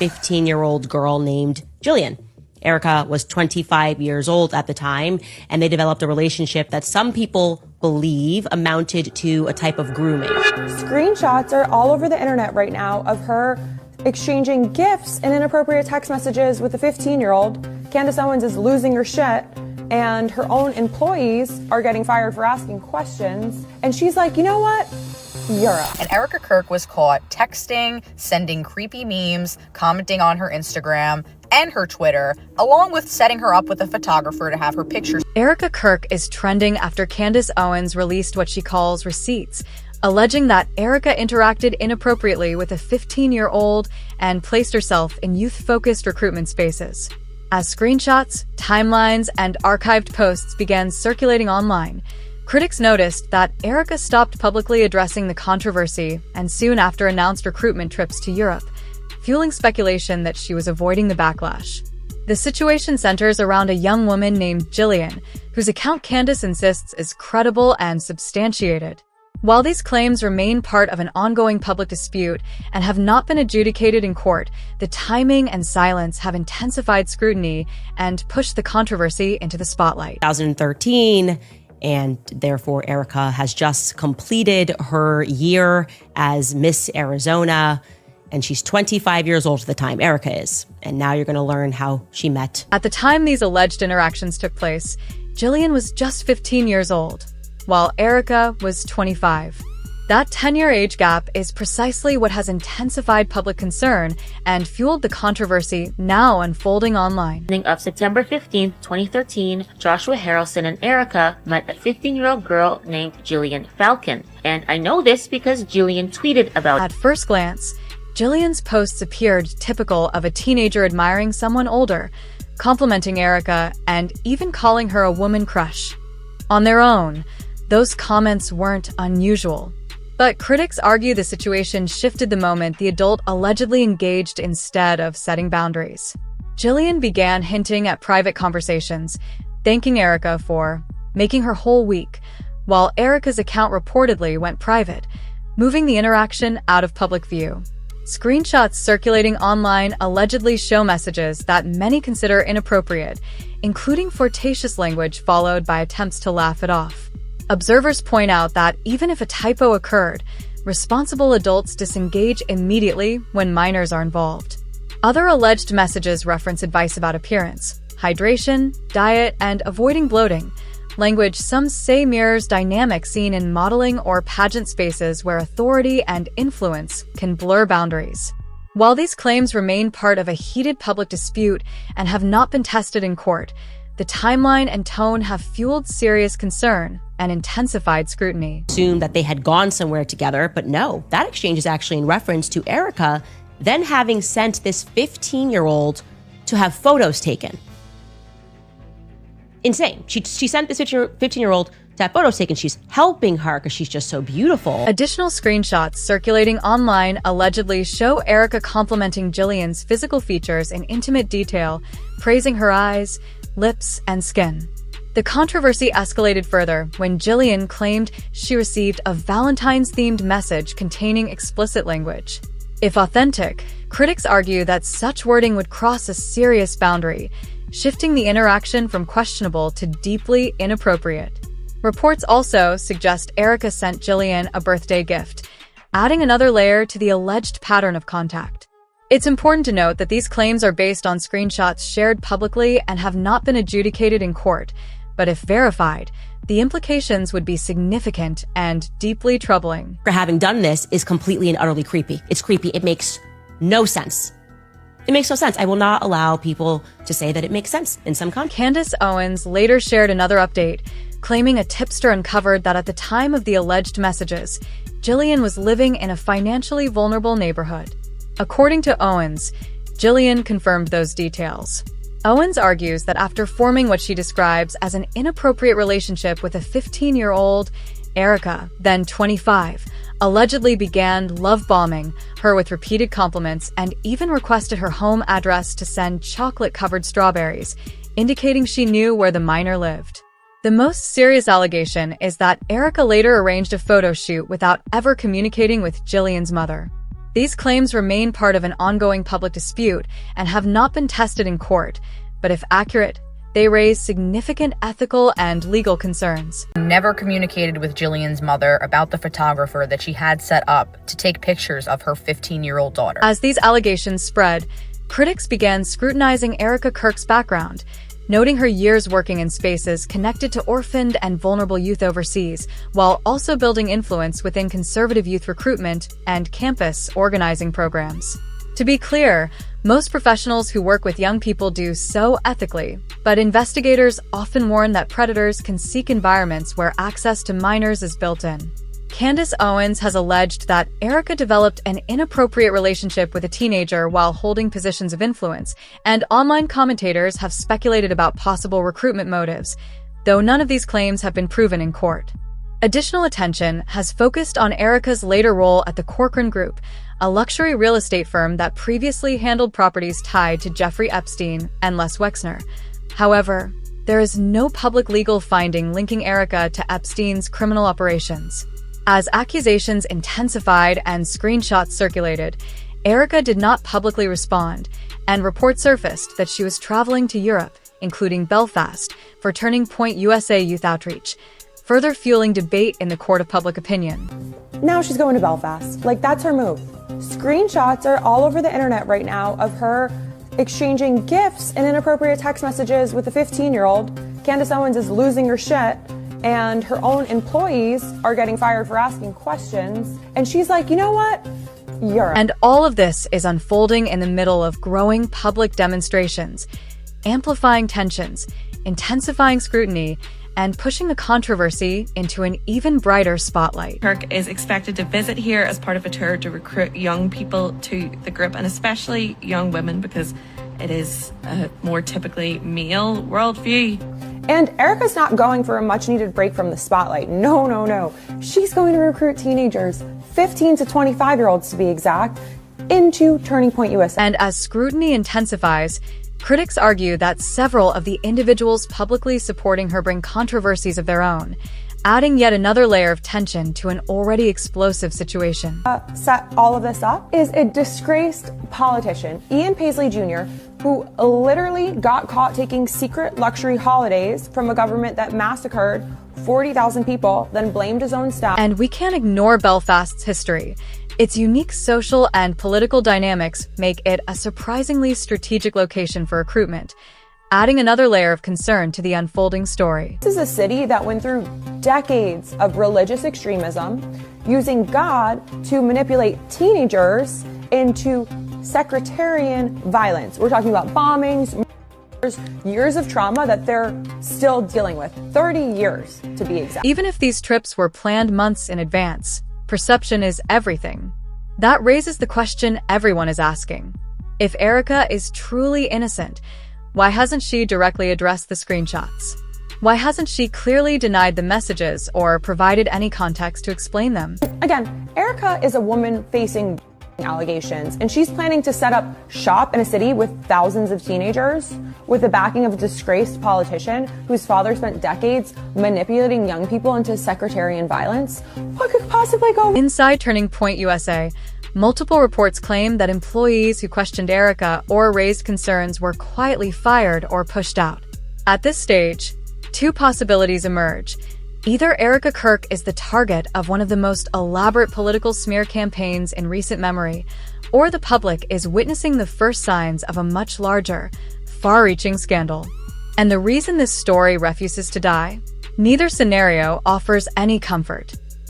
15-year-old girl named Jillian. Erika was 25 years old at the time, and they developed a relationship that some people believe amounted to a type of grooming. Screenshots are all over the internet right now of her exchanging gifts and inappropriate text messages with a 15-year-old. Candace Owens is losing her shit, and her own employees are getting fired for asking questions. And she's like, you know what? Europe. And Erika Kirk was caught texting, sending creepy memes, commenting on her Instagram and her Twitter, along with setting her up with a photographer to have her pictures. Erika Kirk is trending after Candace Owens released what she calls receipts, alleging that Erika interacted inappropriately with a 15-year-old and placed herself in youth-focused recruitment spaces. As screenshots, timelines, and archived posts began circulating online, critics noticed that Erika stopped publicly addressing the controversy and soon after announced recruitment trips to Europe, fueling speculation that she was avoiding the backlash. The situation centers around a young woman named Jillian, whose account Candace insists is credible and substantiated. While these claims remain part of an ongoing public dispute and have not been adjudicated in court, the timing and silence have intensified scrutiny and pushed the controversy into the spotlight. 2013, and therefore Erika has just completed her year as Miss Arizona, and she's 25 years old at the time, Erika is. And now you're going to learn how she met. At the time these alleged interactions took place, Jillian was just 15 years old, while Erika was 25. That 10-year age gap is precisely what has intensified public concern and fueled the controversy now unfolding online. Of September 15, 2013, Joshua Harrelson and Erika met a 15-year-old girl named Jillian Falcon. And I know this because Jillian tweeted about it. At first glance, Jillian's posts appeared typical of a teenager admiring someone older, complimenting Erika, and even calling her a woman crush. On their own, those comments weren't unusual. But critics argue the situation shifted the moment the adult allegedly engaged instead of setting boundaries. Jillian began hinting at private conversations, thanking Erika for making her whole week, while Erika's account reportedly went private, moving the interaction out of public view. Screenshots circulating online allegedly show messages that many consider inappropriate, including flirtatious language followed by attempts to laugh it off. Observers point out that even if a typo occurred, responsible adults disengage immediately when minors are involved. Other alleged messages reference advice about appearance, hydration, diet, and avoiding bloating, language some say mirrors dynamics seen in modeling or pageant spaces where authority and influence can blur boundaries. While these claims remain part of a heated public dispute and have not been tested in court, the timeline and tone have fueled serious concern and intensified scrutiny. Assumed that they had gone somewhere together, but no, that exchange is actually in reference to Erika then having sent this 15-year-old to have photos taken. Insane. She sent this 15-year-old to have photos taken. She's helping her because she's just so beautiful. Additional screenshots circulating online allegedly show Erika complimenting Jillian's physical features in intimate detail, praising her eyes, lips, and skin. The controversy escalated further when Jillian claimed she received a Valentine's-themed message containing explicit language. If authentic, critics argue that such wording would cross a serious boundary, shifting the interaction from questionable to deeply inappropriate. Reports also suggest Erika sent Jillian a birthday gift, adding another layer to the alleged pattern of contact. It's important to note that these claims are based on screenshots shared publicly and have not been adjudicated in court, but if verified, the implications would be significant and deeply troubling. For having done this is completely and utterly creepy. It's creepy. It makes no sense. It makes no sense. I will not allow people to say that it makes sense in some context. Candace Owens later shared another update, claiming a tipster uncovered that at the time of the alleged messages, Jillian was living in a financially vulnerable neighborhood. According to Owens, Jillian confirmed those details. Owens argues that after forming what she describes as an inappropriate relationship with a 15-year-old, Erika, then 25, allegedly began love-bombing her with repeated compliments and even requested her home address to send chocolate-covered strawberries, indicating she knew where the minor lived. The most serious allegation is that Erika later arranged a photo shoot without ever communicating with Jillian's mother. These claims remain part of an ongoing public dispute and have not been tested in court, but if accurate, they raise significant ethical and legal concerns. Never communicated with Jillian's mother about the photographer that she had set up to take pictures of her 15-year-old daughter. As these allegations spread, critics began scrutinizing Erika Kirk's background, noting her years working in spaces connected to orphaned and vulnerable youth overseas, while also building influence within conservative youth recruitment and campus organizing programs. To be clear, most professionals who work with young people do so ethically, but investigators often warn that predators can seek environments where access to minors is built in. Candace Owens has alleged that Erika developed an inappropriate relationship with a teenager while holding positions of influence, and online commentators have speculated about possible recruitment motives, though none of these claims have been proven in court. Additional attention has focused on Erika's later role at the Corcoran Group, a luxury real estate firm that previously handled properties tied to Jeffrey Epstein and Les Wexner. However, there is no public legal finding linking Erika to Epstein's criminal operations. As accusations intensified and screenshots circulated, Erika did not publicly respond, and reports surfaced that she was traveling to Europe, including Belfast, for Turning Point USA youth outreach, further fueling debate in the court of public opinion. Now she's going to Belfast. Like, that's her move. Screenshots are all over the internet right now of her exchanging gifts and inappropriate text messages with a 15-year-old. Candace Owens is losing her shit, and her own employees are getting fired for asking questions. And she's like, you know what? And all of this is unfolding in the middle of growing public demonstrations, amplifying tensions, intensifying scrutiny, and pushing the controversy into an even brighter spotlight. Kirk is expected to visit here as part of a tour to recruit young people to the group, and especially young women, because it is a more typically male worldview. And Erika's not going for a much-needed break from the spotlight. No, no, no. She's going to recruit teenagers, 15 to 25-year-olds to be exact, into Turning Point USA. And as scrutiny intensifies, critics argue that several of the individuals publicly supporting her bring controversies of their own, adding yet another layer of tension to an already explosive situation. Set all of this up is a disgraced politician, Ian Paisley Jr., who literally got caught taking secret luxury holidays from a government that massacred 40,000 people, then blamed his own staff. And we can't ignore Belfast's history. Its unique social and political dynamics make it a surprisingly strategic location for recruitment, adding another layer of concern to the unfolding story. This is a city that went through decades of religious extremism, using God to manipulate teenagers into sectarian violence. We're talking about bombings, murders, years of trauma that they're still dealing with. 30 years, to be exact. Even if these trips were planned months in advance, perception is everything. That raises the question everyone is asking. If Erika is truly innocent, why hasn't she directly addressed the screenshots? Why hasn't she clearly denied the messages or provided any context to explain them? Again, Erika is a woman facing allegations, and she's planning to set up shop in a city with thousands of teenagers with the backing of a disgraced politician whose father spent decades manipulating young people into sectarian violence. What could possibly go wrong? Inside Turning Point USA, multiple reports claim that employees who questioned Erika or raised concerns were quietly fired or pushed out. At this stage, two possibilities emerge. Either Erika Kirk is the target of one of the most elaborate political smear campaigns in recent memory, or the public is witnessing the first signs of a much larger, far-reaching scandal. And the reason this story refuses to die? Neither scenario offers any comfort.